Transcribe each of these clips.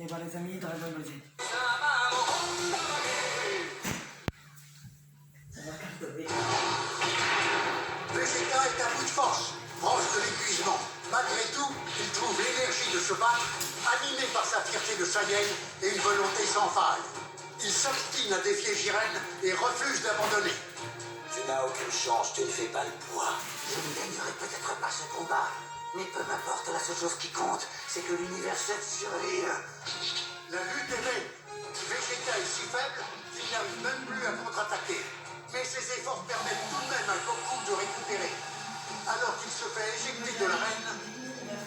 Et bah les amis, Dragon Ball Z. Vegeta est à bout de force, proche de l'épuisement. Malgré tout, il trouve l'énergie de se battre, animé par sa fierté de Saiyan et une volonté sans faille. Il s'obstine à défier Jiren et refuse d'abandonner. Tu n'as aucune chance, tu ne fais pas le poids. Je ne gagnerai peut-être pas ce combat, mais peu m'importe, la seule chose qui compte, c'est que l'univers survive. La lutte est vaine. Vegeta est si faible qu'il n'arrive même plus à contre-attaquer. Mais ses efforts permettent tout de même à Goku de récupérer. Alors qu'il se fait éjecter de l'arène,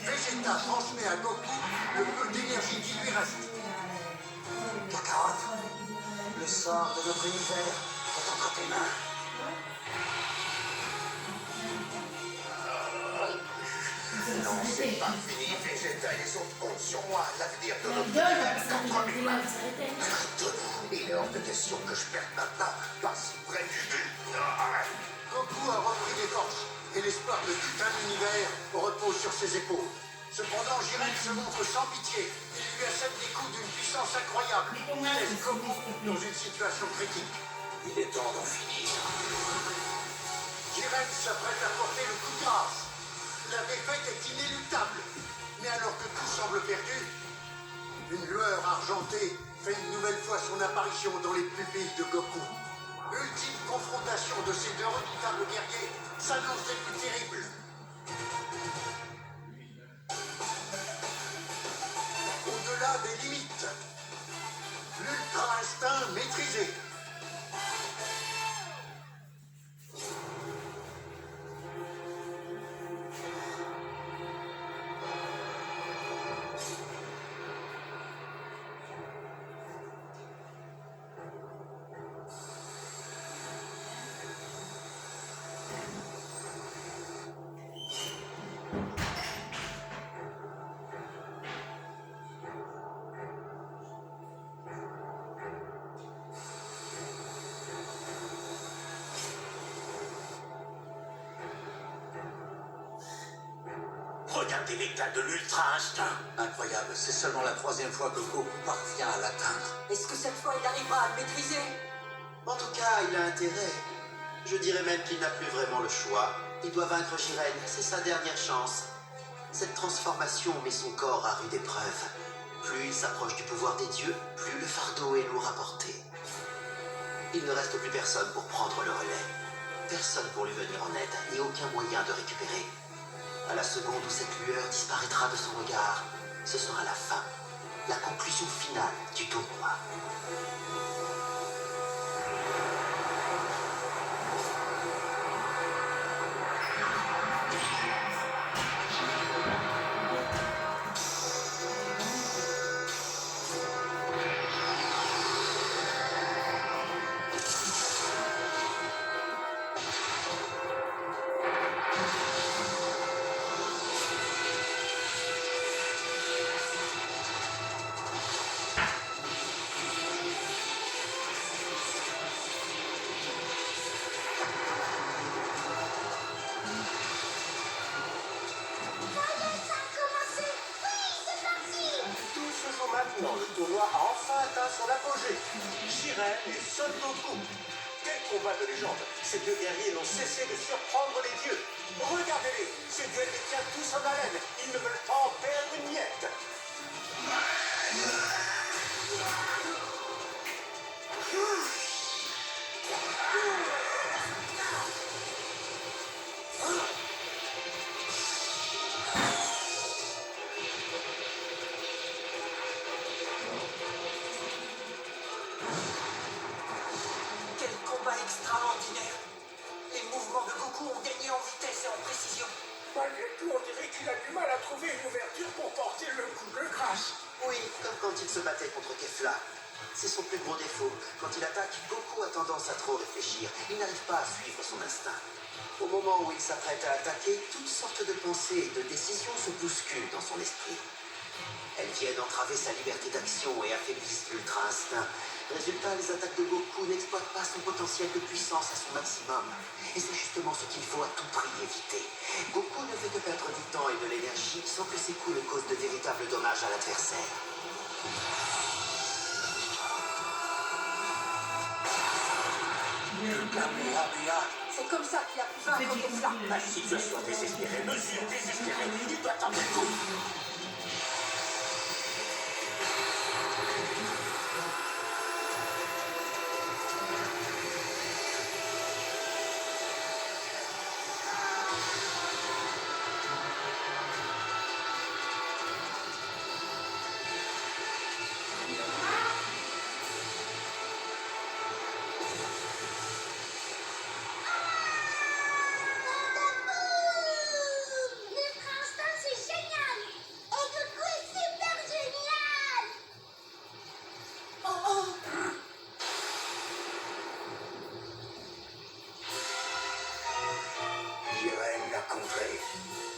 Vegeta transmet à Goku le peu d'énergie qui lui reste. Kakarot, le sort de notre univers est entre tes mains. Non, c'est pas fini. Vegeta et les autres comptent sur moi. L'avenir de notre gueule, univers ça est entre mes mains. s'arrêtait. Il est hors de question que je perde maintenant. Pas si près du but. Goku a repris des forces et l'espoir de tout un univers repose sur ses épaules. Cependant, Jiren se montre sans pitié. Il lui assène des coups d'une puissance incroyable. Il laisse Goku dans une situation critique. Il est temps d'en finir. Jiren s'apprête à porter le coup de grâce. La défaite est inéluctable. Mais alors que tout semble perdu, une lueur argentée fait une nouvelle fois son apparition dans les pupilles de Goku. Ultime confrontation de ces deux redoutables guerriers s'annonce des plus terribles. Au-delà des limites, l'ultra instinct maîtrisé. Regardez l'état de l'ultra instinct. Incroyable, c'est seulement la troisième fois que Goku parvient à l'atteindre. Est-ce que cette fois il arrivera à le maîtriser? En tout cas, il a intérêt. Je dirais même qu'il n'a plus vraiment le choix. Il doit vaincre Jiren, c'est sa dernière chance. Cette transformation met son corps à rude épreuve. Plus il s'approche du pouvoir des dieux, plus le fardeau est lourd à porter. Il ne reste plus personne pour prendre le relais. Personne pour lui venir en aide, ni aucun moyen de récupérer. À la seconde où cette lueur disparaîtra de son regard, ce sera la fin, la conclusion finale du tournoi. Maintenant, le tournoi a enfin atteint son apogée. Jiren et Son Goku. Quel combat de légende. Ces deux guerriers n'ont cessé de surprendre les dieux. Regardez-les, ces duels les tiennent tous en haleine. Ils ne veulent pas en perdre une miette. Quel combat extraordinaire! Les mouvements de Goku ont gagné en vitesse et en précision. Malgré tout, on dirait qu'il a du mal à trouver une ouverture pour porter le coup de grâce. Oui, comme quand il se battait contre Kefla. C'est son plus gros défaut. Quand il attaque, Goku a tendance à trop réfléchir. Il n'arrive pas à suivre son instinct. Au moment où il s'apprête à attaquer, toutes sortes de pensées et de décisions se bousculent dans son esprit. Elles viennent entraver sa liberté d'action et affaiblissent l'ultra instinct. Résultat, les attaques de Goku n'exploitent pas son potentiel de puissance à son maximum. Et c'est justement ce qu'il faut à tout prix éviter. Goku ne fait que perdre du temps et de l'énergie sans que ses coups ne causent de véritables dommages à l'adversaire. C'est comme ça qu'il a pu vaincre Kefla. La situation désespérée, mesure désespérée, il doit tenter tout. L'Ultra Instinct, c'est génial! Et Goku est super génial! Jiren l'a contré.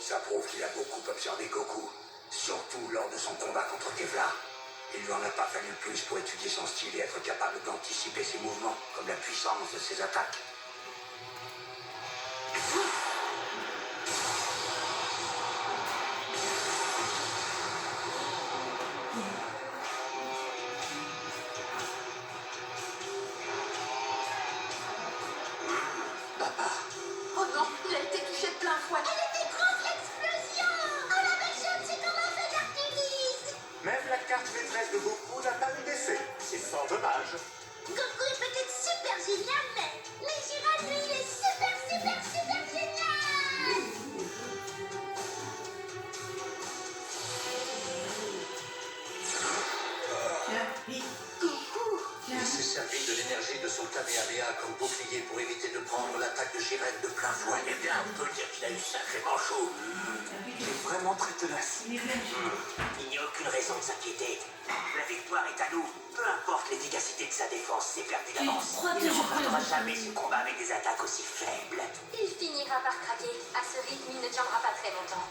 Ça prouve qu'il a beaucoup observé Goku, surtout lors de son combat contre Kefla. Il lui en a pas fallu plus pour étudier son style et être capable d'anticiper ses mouvements, comme la puissance de ses attaques. Oh non, il a été touché de plein fouet. Elle était grosse l'explosion! Oh la machine, c'est comment fait d'Artémis! Même la carte maîtresse de Goku n'a pas eu d'essai. C'est fort dommage. Goku est peut-être super génial, mais Jiren, lui, il est super, super, super génial! Il s'est servi de l'énergie de son Kamehameha comme bouclier pour éviter de prendre l'attaque de Jiren de plein fouet. Eh bien, on peut dire qu'il a eu sacrément chaud. Il est vraiment très tenace. Il n'y a aucune raison de s'inquiéter. La victoire est à nous. Peu importe l'efficacité de sa défense, c'est perdu d'avance. Il ne remportera jamais ce combat avec des attaques aussi faibles. Il finira par craquer. À ce rythme, il ne tiendra pas très longtemps.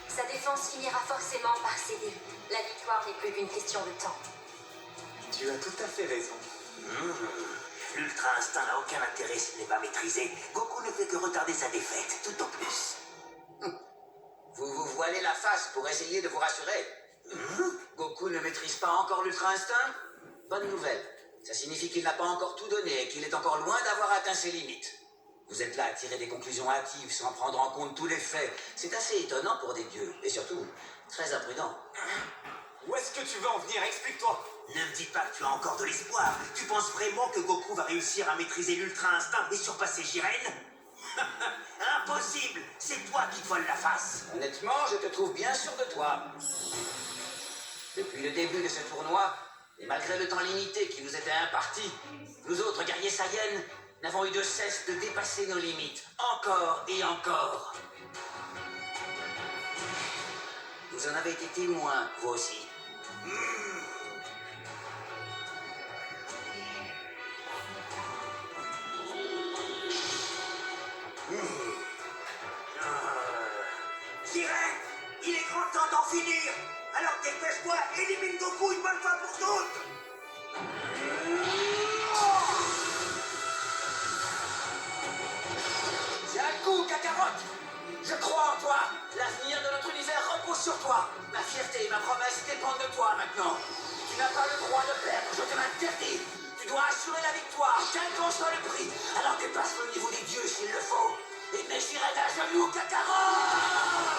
Sa défense finira forcément par céder. La victoire n'est plus qu'une question de temps. Tu as tout à fait raison. L'Ultra Instinct n'a aucun intérêt s'il n'est pas maîtrisé. Goku ne fait que retarder sa défaite, tout en plus. Vous vous voilez la face pour essayer de vous rassurer. Goku ne maîtrise pas encore l'Ultra Instinct? Bonne nouvelle. Ça signifie qu'il n'a pas encore tout donné et qu'il est encore loin d'avoir atteint ses limites. Vous êtes là à tirer des conclusions hâtives sans prendre en compte tous les faits. C'est assez étonnant pour des dieux et surtout très imprudent. Où est-ce que tu veux en venir? Explique-toi. Ne me dis pas que tu as encore de l'espoir. Tu penses vraiment que Goku va réussir à maîtriser l'Ultra Instinct et surpasser Jiren? Impossible! C'est toi qui te voles la face. Honnêtement, je te trouve bien sûr de toi. Depuis le début de ce tournoi, et malgré le temps limité qui nous était imparti, nous autres guerriers Saiyans n'avons eu de cesse de dépasser nos limites, encore et encore. Vous en avez été témoin, vous aussi. Jiren, il est grand temps d'en finir. Alors dépêche-toi, élimine Goku une bonne fois pour toutes. Tiens le coup, Kakarot! Je crois en toi! L'avenir de notre univers repose sur toi! Ma fierté et ma promesse dépendent de toi maintenant! Tu n'as pas le droit de perdre, je te l'interdis! Tu dois assurer la victoire, quel qu'en soit le prix! Alors dépasse le niveau des dieux s'il le faut! Et mets Jiren à genoux, Kakarot!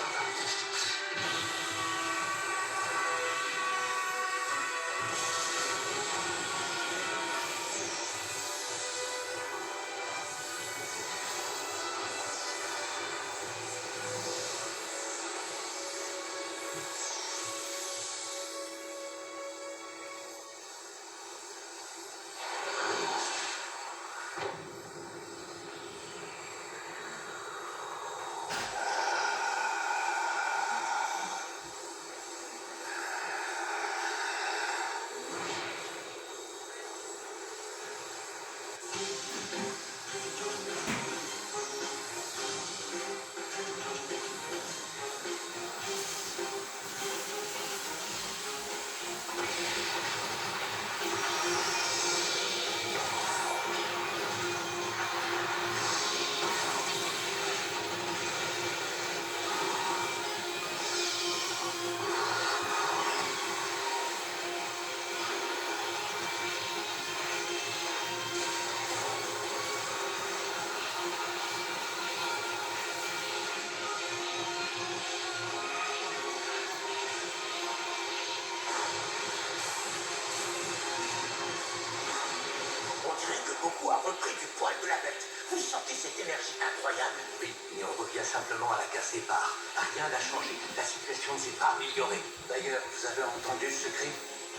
Goku a repris du poil de la bête. Vous sentez cette énergie incroyable? Oui, mais on revient simplement à la case départ. Rien n'a changé. La situation ne s'est pas améliorée. D'ailleurs, vous avez entendu ce cri?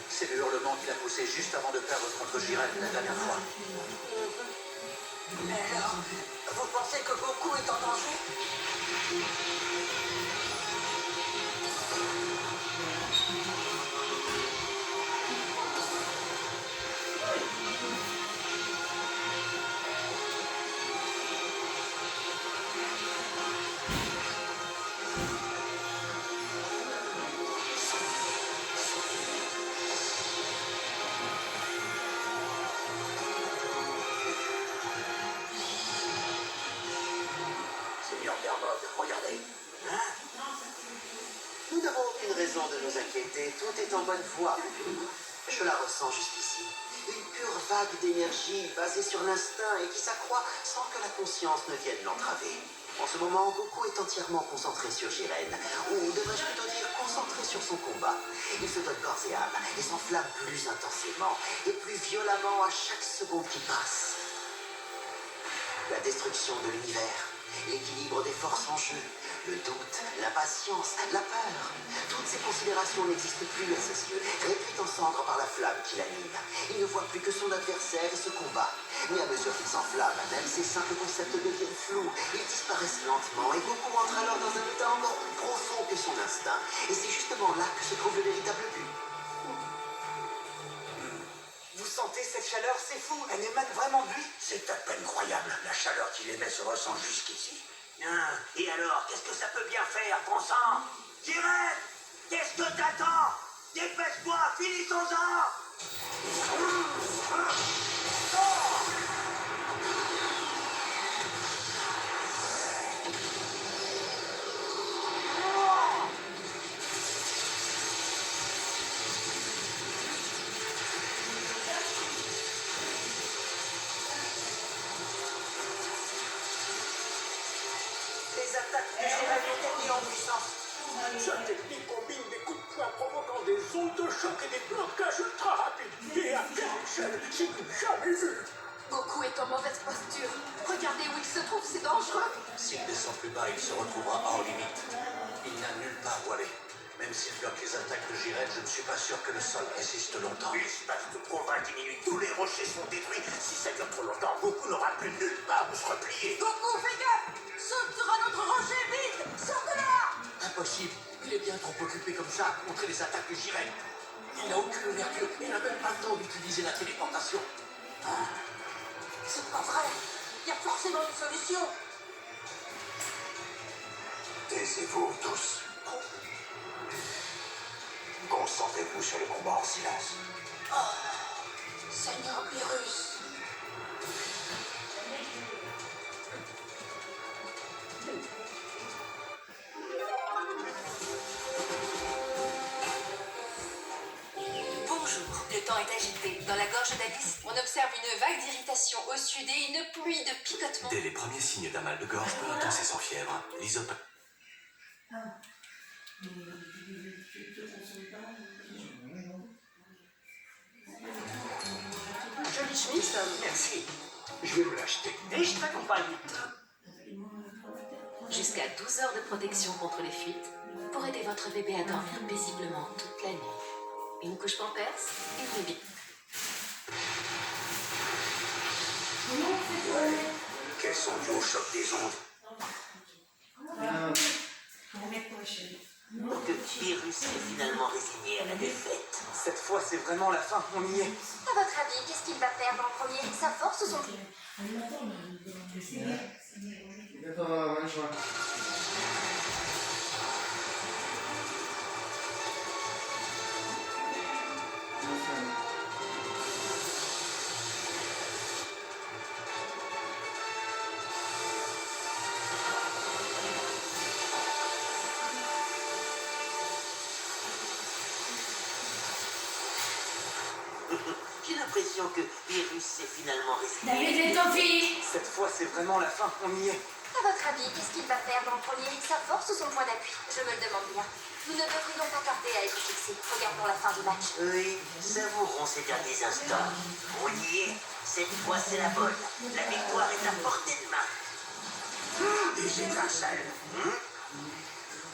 C'est le hurlement qu'il a poussé juste avant de perdre contre Jiren la dernière fois. Mais alors, vous pensez que Goku est en danger? Seigneur Dermod, regardez. Nous n'avons aucune raison de nous inquiéter, tout est en bonne voie. Je la ressens jusqu'ici. Une pure vague d'énergie basée sur l'instinct et qui s'accroît sans que la conscience ne vienne l'entraver. En ce moment, Goku est entièrement concentré sur Jiren, ou devrais-je plutôt dire concentré sur son combat. Il se donne corps et âme et s'enflamme plus intensément et plus violemment à chaque seconde qui passe. La destruction de l'univers, l'équilibre des forces en jeu, le doute, l'impatience, la peur. Toutes ces considérations n'existent plus à ses yeux, réduites en cendres par la flamme qui l'anime. Il ne voit plus que son adversaire et ce combat. Mais à mesure qu'il s'enflamme, même ces simples concepts deviennent flous, ils disparaissent lentement et Goku entre alors dans un état encore plus profond que son instinct. Et c'est justement là que se trouve le véritable but. Vous sentez cette chaleur? C'est fou, elle émane vraiment de lui. C'est à peine croyable. La chaleur qu'il émet se ressent jusqu'ici. Et alors, qu'est-ce que ça peut bien faire, bon sang? Jiren, qu'est-ce que t'attends? Dépêche-toi, finissons-en! Les attaques du Jiren ont gagné en puissance. Sa technique combine des coups de poing provoquant des ondes de choc et des blocages ultra rapides. Et à quelle échelle, j'ai jamais vu. Goku est en mauvaise posture. Regardez où il se trouve, c'est dangereux. S'il descend plus bas, il se retrouvera hors limite. Il n'a nulle part où aller. Même s'il bloque les attaques de Jiren, je ne suis pas sûr que le sol résiste longtemps. L'espace de combat diminue, tous les rochers sont détruits. Si ça dure trop longtemps, Goku n'aura plus nulle part où se replier. Goku, fais gaffe! Saute sur un autre rocher, vite! Sors de là! Impossible. Il est bien trop occupé comme ça à contrer les attaques de Jiren. Il n'a aucune ouverture. Il n'a même pas le temps d'utiliser la téléportation. C'est pas vrai! Il y a forcément une solution! Taisez-vous tous. Concentrez-vous sur le combat en silence. Seigneur Beerus! Bonjour, le temps est agité. Dans la gorge d'Alice, on observe une vague d'irritation au sud et une pluie de picotements. Dès les premiers signes d'un mal de gorge, peu intense et sans fièvre, l'isop... Jolie chemise, Tom. Merci. Je vais me l'acheter. Et je t'accompagne. Jusqu'à 12 heures de protection contre les fuites pour aider votre bébé à dormir paisiblement toute la nuit. Une couche pampers et bébé. Quels sont dus au choc des ondes? Pour que Beerus est finalement résigné à la défaite. Cette fois, c'est vraiment la fin. On y est. À votre avis, qu'est-ce qu'il va perdre en premier? Sa force ou son... J'ai l'impression que Beerus est finalement résigné. David et Toffee! Cette fois, c'est vraiment la fin. On y est. À votre avis, qu'est-ce qu'il va perdre en premier? Sa force ou son point d'appui? Je me le demande bien. Nous ne devrions pas tarder à être fixés. Regardons la fin du match. Oui, savourons ces derniers instants. On y est. Cette fois, c'est la bonne. La victoire est à portée de main. Des étincelles.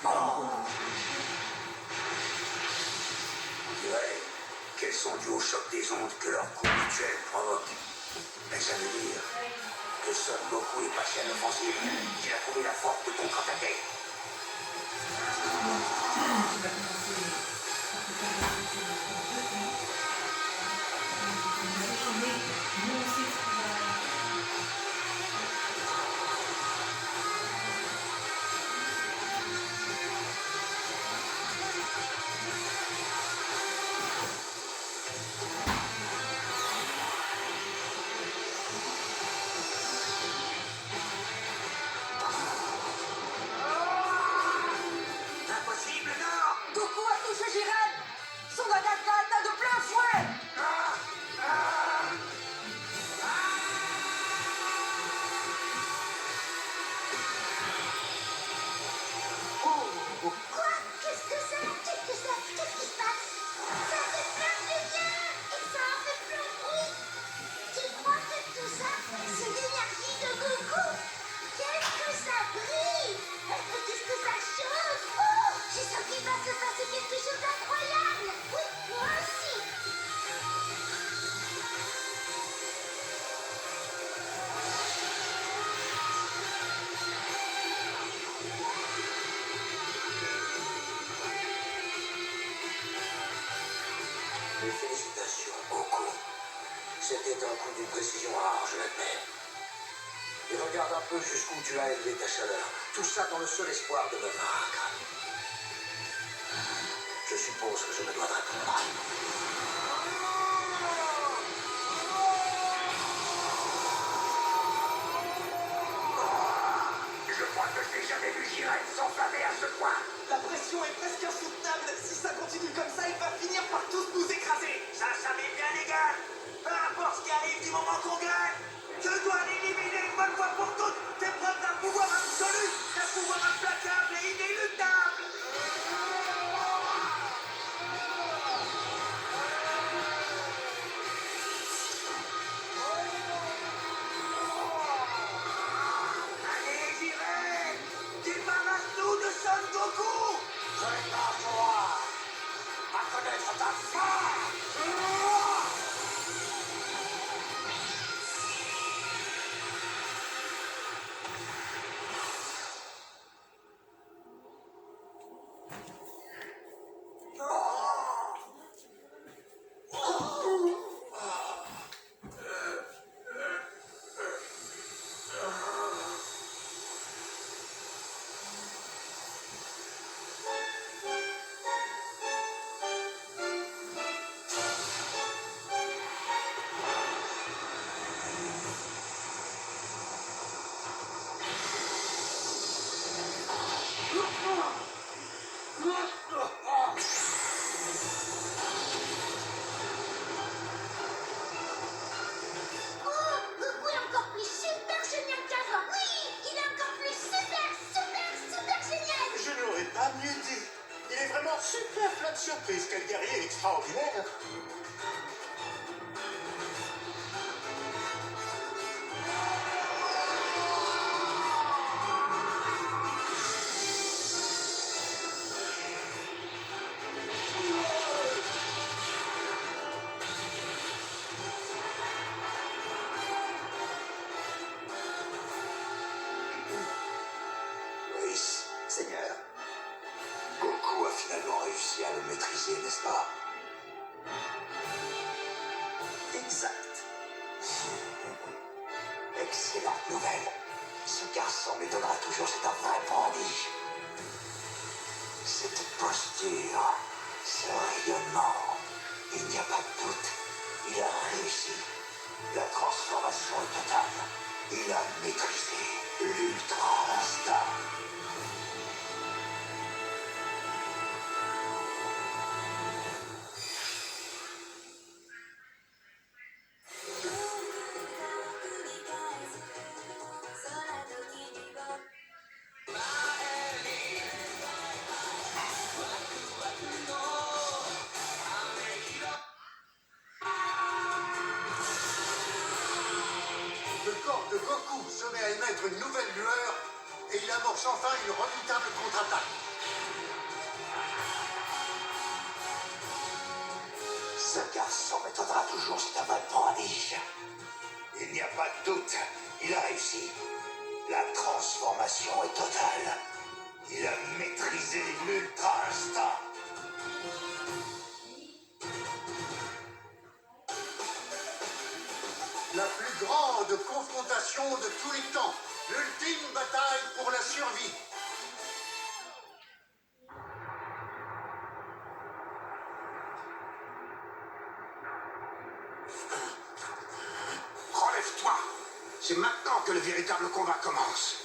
On dirait qu'elles sont dues au choc des ondes que leur coup mutuel provoque. Mais ça veut dire que Son Goku est passé à l'offensive. Il a trouvé la force de contre-attaquer. Impossible, non! Goku a touché Jiren. Son attaque l'a atteint de plein fouet. Quoi? Qu'est-ce que c'est? Qu'est-ce que c'est? Qu'est-ce qui se passe? Ça fait plein de lumière et ça en fait plein de bruit. Tu crois que tout ça, c'est l'énergie de Goku? Qu'est-ce que ça brille? Qu'est-ce que ça chauffe? Oh, je sens qu'il va se passer quelque chose d'incroyable. Oui, moi aussi. Mes félicitations, Goku. C'était un coup d'une précision rare, je l'admets. Et regarde un peu jusqu'où tu as élevé ta chaleur. Tout ça dans le seul espoir de me vaincre. Je suppose que je me dois de répondre. Je crois que je n'ai jamais vu Jiren s'enflammer à ce point. La pression est presque insoutenable. Si ça continue comme ça, il va finir par tous nous écraser. Ça m'est bien égal. Peu importe ce qui arrive du moment qu'on gagne. Je dois l'éliminer une bonne fois pour toutes. T'es preuve d'un pouvoir absolu, d'un pouvoir implacable et inéluctable. Allez, Jiren, débarrasse-nous de Son Goku. Prépare-toi à connaître ta fin. Oh, Goku est encore plus super génial qu'avant. Oui, il est encore plus super génial. Je n'aurais pas mieux dit. Il est vraiment super plein de surprises. Quel guerrier extraordinaire. Oui, Seigneur. Goku a finalement réussi à le maîtriser, n'est-ce pas? Exact. Excellente nouvelle. Ce garçon m'étonnera toujours, c'est un vrai prodige. Cette posture, ce rayonnement, il n'y a pas de doute, il a réussi. La transformation est totale. Il a maîtrisé l'ultra instinct. Goku se met à émettre une nouvelle lueur et il amorce enfin une redoutable contre-attaque. Ce garçon m'étonnera toujours si t'as pas de prodige. Il n'y a pas de doute, il a réussi. La transformation est totale. Il a maîtrisé l'ultra instinct. La plus grande confrontation de tous les temps. L'ultime bataille pour la survie. Relève-toi. C'est maintenant que le véritable combat commence.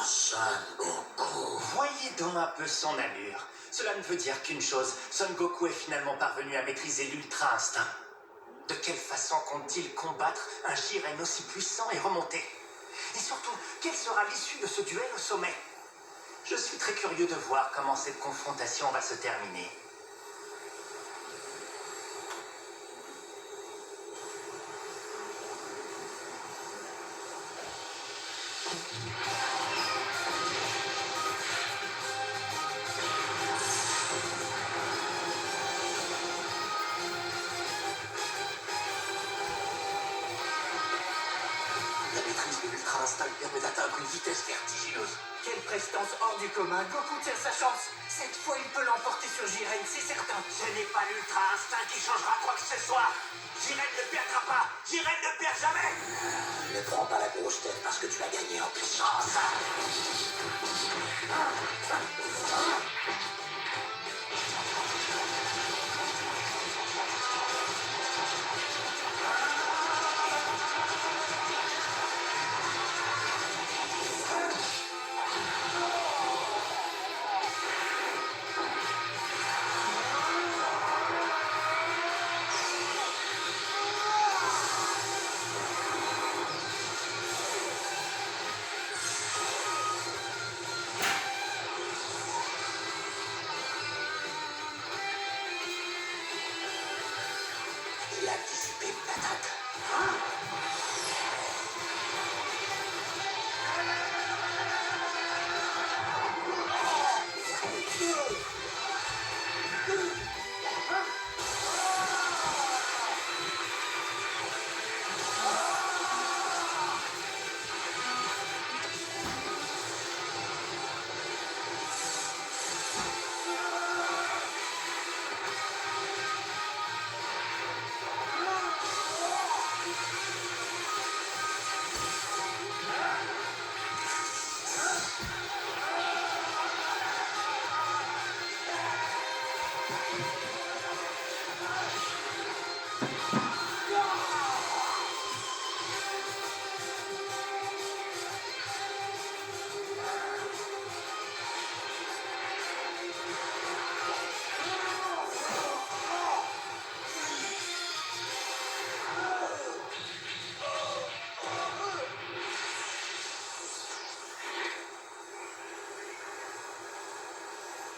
Son Goku. Voyez donc un peu son allure. Cela ne veut dire qu'une chose, Son Goku est finalement parvenu à maîtriser l'ultra instinct. De quelle façon compte-t-il combattre un Jiren aussi puissant et remonté? Et surtout, quelle sera l'issue de ce duel au sommet? Je suis très curieux de voir comment cette confrontation va se terminer. La maîtrise de l'ultra instinct lui permet d'atteindre une vitesse vertigineuse. Quelle prestance hors du commun. Goku tient sa chance. Cette fois, il peut l'emporter sur Jiren, c'est certain. Ce n'est pas l'ultra instinct qui changera quoi que ce soit. Jiren ne perdra pas. Jiren ne perd jamais. Ne prends pas la grosse tête parce que tu as gagné en puissance. Il a dissipé une attaque.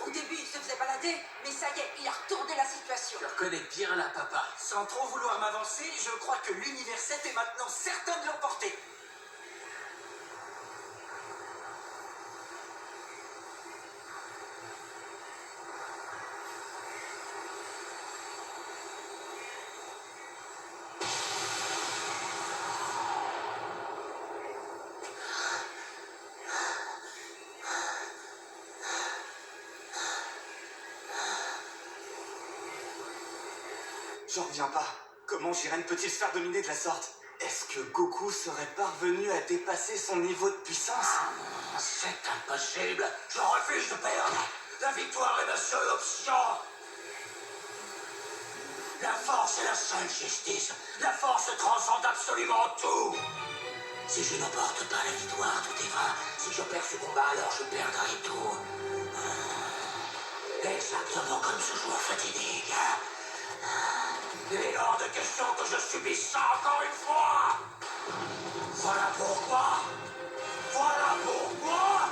Au début, il se faisait balader, mais ça y est, il a retourné la situation. Je reconnais bien la papa. Sans trop vouloir m'avancer, je crois que l'univers 7 est maintenant certain de l'emporter. J'en reviens pas. Comment Jiren peut-il se faire dominer de la sorte? Est-ce que Goku serait parvenu à dépasser son niveau de puissance? C'est impossible. Je refuse de perdre. La victoire est ma seule option. La force est la seule justice. La force transcende absolument tout. Si je n'emporte pas la victoire, tout est vain. Si je perds ce combat, alors je perdrai tout. Exactement comme ce jour fatidique. Il est hors de question que je subisse ça encore une fois. Voilà pourquoi. Voilà pourquoi.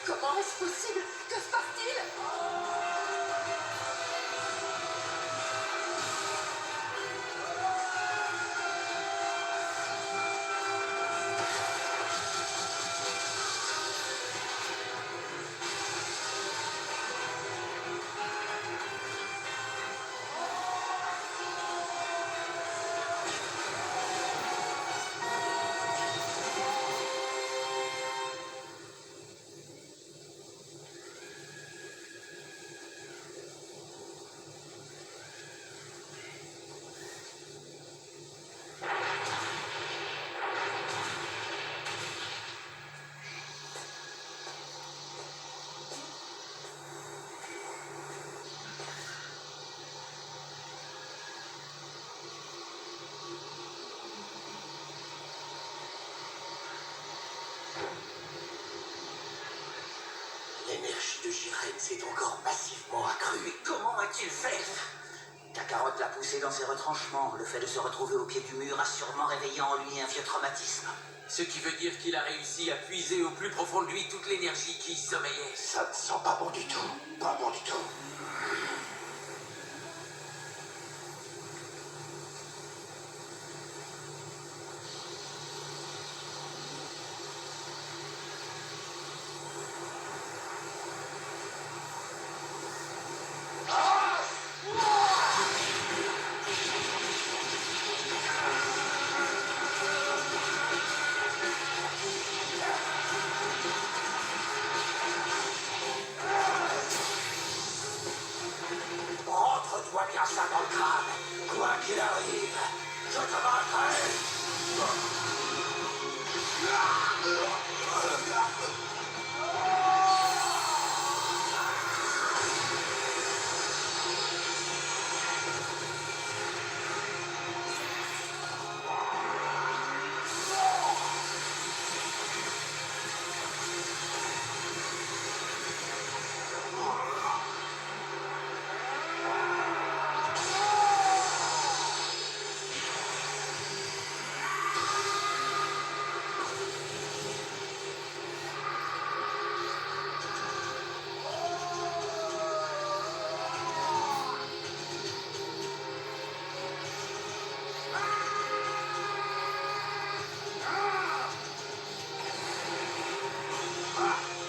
Comment est-ce possible? Que se passe-t-il? L'énergie de Jiren s'est encore massivement accrue. Mais comment a-t-il fait? Kakarot l'a poussé dans ses retranchements. Le fait de se retrouver au pied du mur a sûrement réveillé en lui un vieux traumatisme. Ce qui veut dire qu'il a réussi à puiser au plus profond de lui toute l'énergie qui sommeillait. Ça ne sent pas bon du tout. Pas bon du tout. Rentre-toi bien ça dans le crâne. Quoi qu'il arrive, je te vaincrai.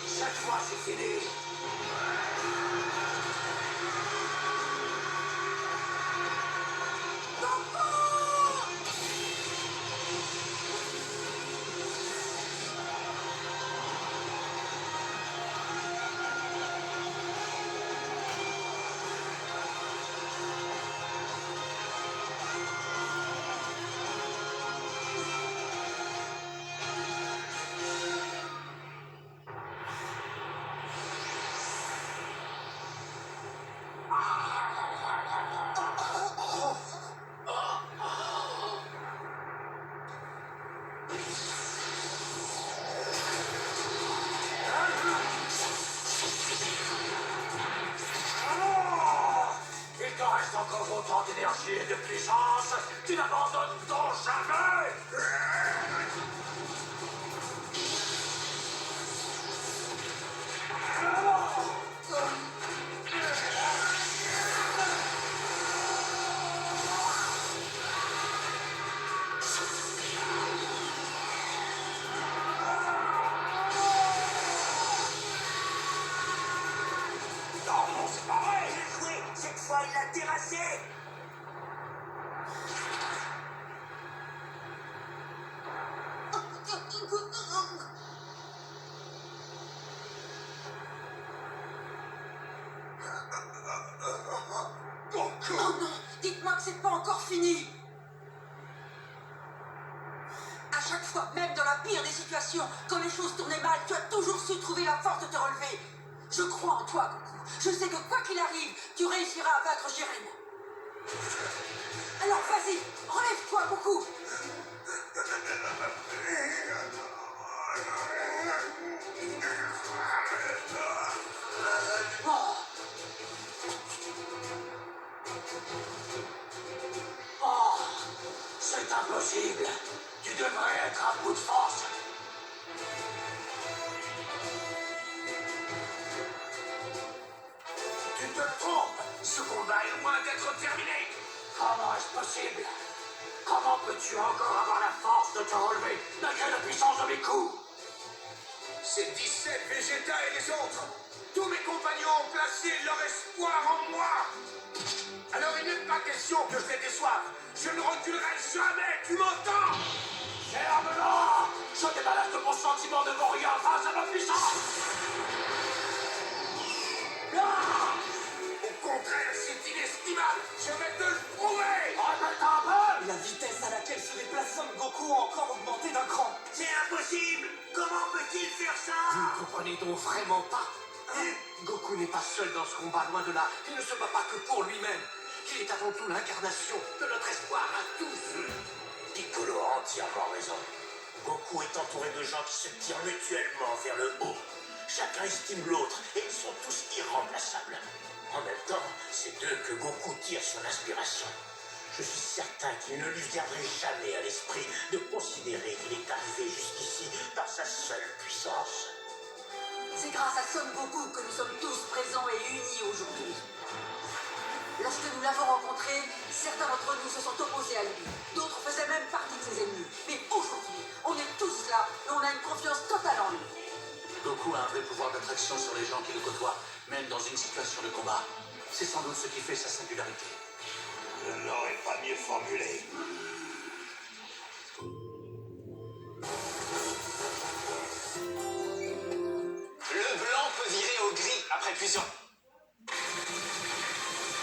Cette fois, c'est fini. Il te reste encore autant d'énergie et de puissance. Tu n'abandonnes donc jamais. Non, c'est pas vrai. Bien joué. Cette fois, il l'a terrassé. Oh non, dites-moi que c'est pas encore fini. À chaque fois, même dans la pire des situations, quand les choses tournaient mal, tu as toujours su trouver la force de te relever. Je crois en toi, Goku. Je sais que quoi qu'il arrive, tu réussiras à vaincre Jiren. Alors vas-y, relève-toi, Goku. Oh. Oh, c'est impossible. Tu devrais être à bout de force. Ce combat est loin d'être terminé. Comment est-ce possible? Comment peux-tu encore avoir la force de te relever malgré la puissance de mes coups? Ces 17 Vegeta et les autres, tous mes compagnons ont placé leur espoir en moi. Alors il n'est pas question que je les déçoive. Je ne reculerai jamais, tu m'entends? Ferme-la! Je débarrasse de mon sentiment de vaut rien face à ma puissance! Ah! Au contraire, c'est inestimable. Je vais te le prouver. Arrête un peu! La vitesse à laquelle se déplace Son Goku a encore augmenté d'un cran. C'est impossible. Comment peut-il faire Vous ça? ne comprenez donc vraiment pas? Goku n'est pas seul dans ce combat, loin de là. Il ne se bat pas que pour lui-même. Il est avant tout l'incarnation de notre espoir à tous. Piccolo a entièrement raison. Goku est entouré de gens qui se tirent mutuellement vers le haut. Chacun estime l'autre et ils sont tous irremplaçables. En même temps, c'est d'eux que Goku tire son inspiration. Je suis certain qu'il ne lui viendrait jamais à l'esprit de considérer qu'il est arrivé jusqu'ici par sa seule puissance. C'est grâce à Son Goku que nous sommes tous présents et unis aujourd'hui. Lorsque nous l'avons rencontré, certains d'entre nous se sont opposés à lui. D'autres faisaient même partie de ses ennemis. Mais aujourd'hui, on est tous là et on a une confiance totale en lui. Goku a un vrai pouvoir d'attraction sur les gens qui le côtoient, même dans une situation de combat. C'est sans doute ce qui fait sa singularité. Je ne l'aurais pas mieux formulé. Le blanc peut virer au gris après fusion.